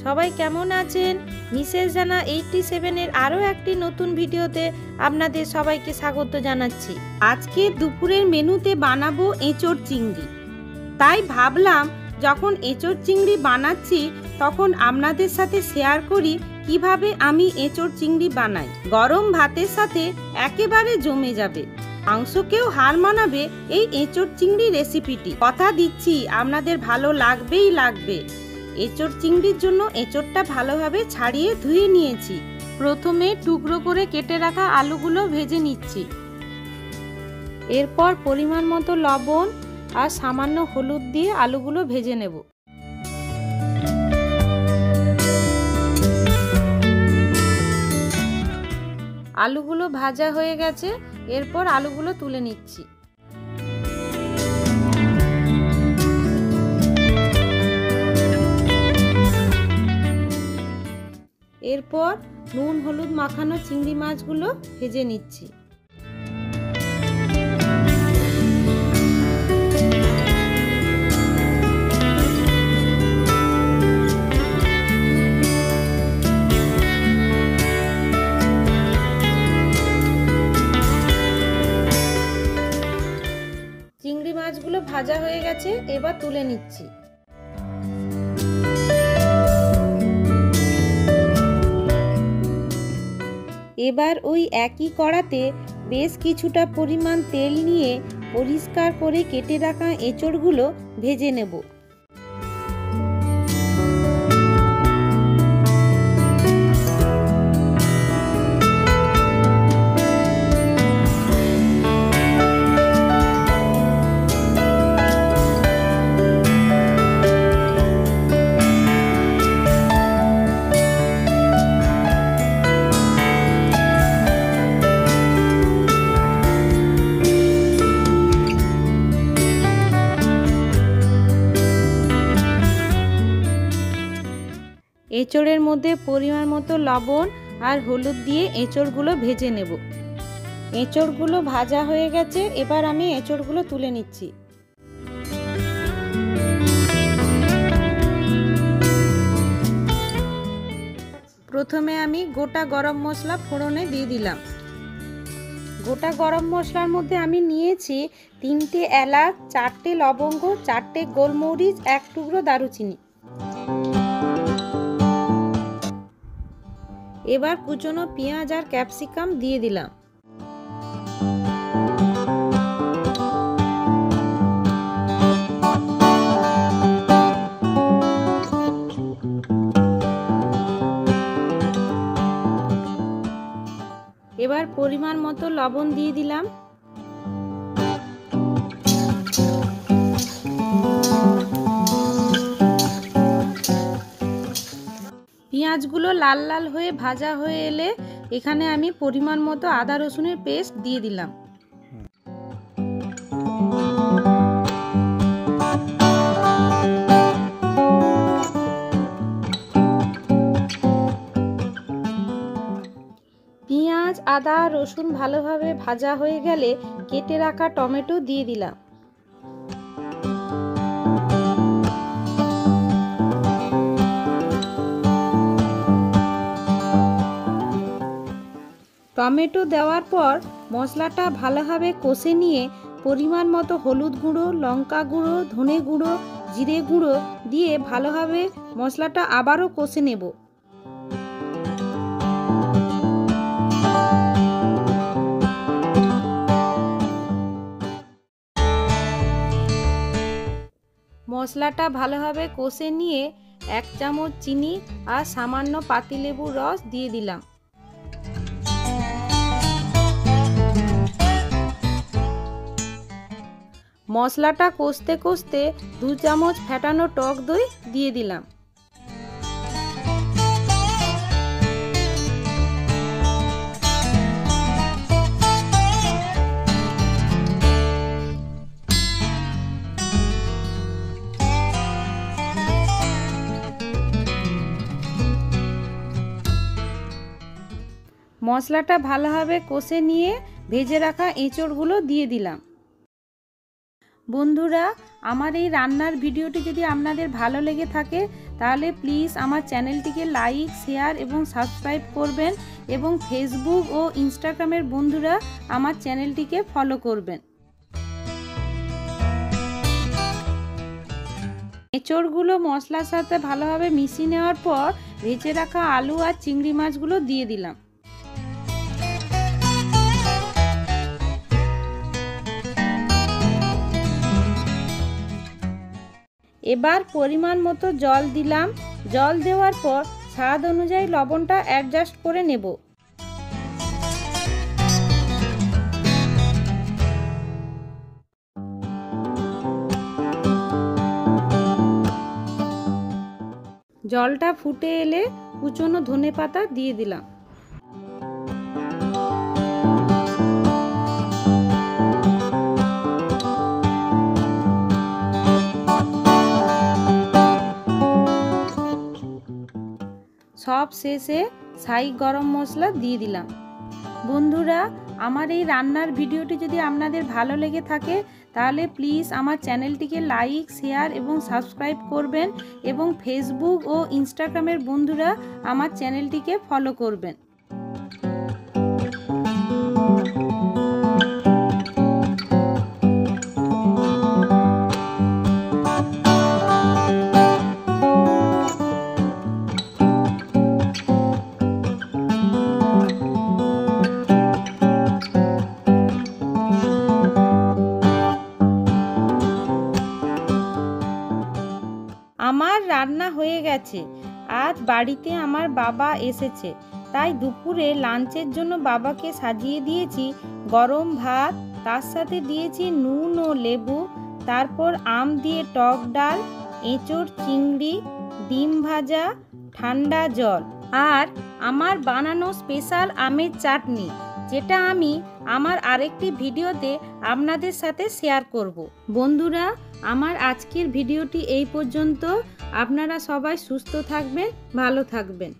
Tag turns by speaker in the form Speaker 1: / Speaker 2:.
Speaker 1: সবাই কেমন আছেন? মিসেস জানা 87 এর আরও একটি নতুন ভিডিওতে আপনাদের সবাইকে স্বাগত জানাচ্ছি। আজকে দুপুরের মেনুতে বানাবো এঁচোড় চিংড়ি। তাই ভাবলাম যখন এঁচোড় চিংড়ি বানাচ্ছি তখন আপনাদের সাথে শেয়ার করি কিভাবে আমি এঁচোড় চিংড়ি বানাই। গরম ভাতের সাথে একেবারে জমে যাবে, মাংসকেও হার মানাবে এই এঁচোড় চিংড়ি রেসিপিটি। কথা দিচ্ছি আপনাদের ভালো লাগবেই লাগবে। এঁচোড় চিংড়ির জন্য এঁচোড়টা ভালোভাবে ছাড়িয়ে ধুয়ে নিয়েছি। প্রথমে টুকরো করে কেটে রাখা আলুগুলো ভেজে নিচ্ছি। এরপর পরিমাণ মতো লবণ আর সামান্য হলুদ দিয়ে আলুগুলো ভেজে নেব। আলুগুলো ভাজা হয়ে গেছে, এরপর আলুগুলো তুলে নিচ্ছি। এরপর নুন হলুদ মাখানো চিংড়ি মাছগুলো ভেজে নিচ্ছি। চিংড়ি মাছগুলো ভাজা হয়ে গেছে, এবার তুলে নিচ্ছি। এবার ওই একই কড়াতে বেশ কিছুটা পরিমাণ তেল নিয়ে পরিষ্কার করে কেটে রাখা এঁচোড়গুলো ভেজে নেব। এঁচোড়ের মধ্যে পরিমাণ মতো লবণ আর হলুদ দিয়ে এঁচোড়গুলো ভেজে নেব। এঁচোড়গুলো ভাজা হয়ে গেছে, এবার আমি এঁচোড়গুলো তুলে নিচ্ছি। প্রথমে আমি গোটা গরম মশলা ফোড়নে দিয়ে দিলাম। গোটা গরম মশলার মধ্যে আমি নিয়েছি 3টে এলাচ, 4টে লবঙ্গ, 4টে গোলমরিচ, 1 টুকরো দারুচিনি। এবার কুচনো পেঁয়াজ আর ক্যাপসিকাম দিয়ে দিলাম। এবার পরিমাণ মতো লবণ দিয়ে দিলাম। পেঁয়াজগুলো লাল লাল হয়ে ভাজা হয়ে এলে এখানে আমি পরিমাণ মতো আদা রসুনের পেস্ট দিয়ে দিলাম। পেঁয়াজ আদা রসুন ভালোভাবে ভাজা হয়ে গেলে কেটে রাখা টমেটো দিয়ে দিলাম। টমেটো দেওয়ার পর মশলাটা ভালোভাবে কষে নিয়ে পরিমাণ মতো হলুদ গুঁড়ো, লঙ্কা গুঁড়ো, ধনে গুঁড়ো, জিরে গুঁড়ো দিয়ে ভালোভাবে মশলাটা আবারও কষে নেব। মশলাটা ভালোভাবে কষে নিয়ে 1 চামচ চিনি আর সামান্য পাতিলেবুর রস দিয়ে দিলাম। মশলাটা কষতে কষতে 2 চামচ ফেটানো টক দই দিয়ে দিলাম। মশলাটা ভালোভাবে কষে নিয়ে ভেজে রাখা এঁচোড়গুলো দিয়ে দিলাম। বন্ধুরা, আমার এই রান্নার ভিডিওটি যদি আপনাদের ভালো লেগে থাকে তাহলে প্লিজ আমার চ্যানেলটিকে লাইক, শেয়ার এবং সাবস্ক্রাইব করবেন এবং ফেসবুক ও ইনস্টাগ্রামের বন্ধুরা আমার চ্যানেলটিকে ফলো করবেন। এঁচড়গুলো মশলার সাথে ভালোভাবে মিশিয়ে নেওয়ার পর ভেজে রাখা আলু আর চিংড়ি মাছগুলো দিয়ে দিলাম। এবার পরিমাণ মতো জল দিলাম। জল দেওয়ার পর স্বাদ অনুযায়ী লবণটা অ্যাডজাস্ট করে নেব। জলটা ফুটে এলে কুচনো ধনেপাতা দিয়ে দিলাম। সব শেষে ছাই গরম মশলা দিয়ে দিলাম। বন্ধুরা, আমার এই রান্নার ভিডিওটি যদি আপনাদের ভালো লেগে থাকে তাহলে প্লিজ আমার চ্যানেলটিকে লাইক, শেয়ার এবং সাবস্ক্রাইব করবেন এবং ফেসবুক ও ইনস্টাগ্রামের বন্ধুরা আমার চ্যানেলটিকে ফলো করবেন। আমার রান্না হয়ে গেছে। আজ বাড়িতে আমার বাবা এসেছে, তাই দুপুরে লাঞ্চের জন্য বাবাকে সাজিয়ে দিয়েছি গরম ভাত, তার সাথে দিয়েছি নুন ও লেবু, তারপর আম দিয়ে টক ডাল, এঁচড় চিংড়ি, ডিম ভাজা, ঠান্ডা জল আর আমার বানানো স্পেশাল আমের চাটনি, যেটা আমি আমার আরেকটি ভিডিওতে আপনাদের সাথে শেয়ার করব। বন্ধুরা, আমার আজকের ভিডিওটি এই পর্যন্ত। আপনারা সবাই সুস্থ থাকবেন, ভালো থাকবেন।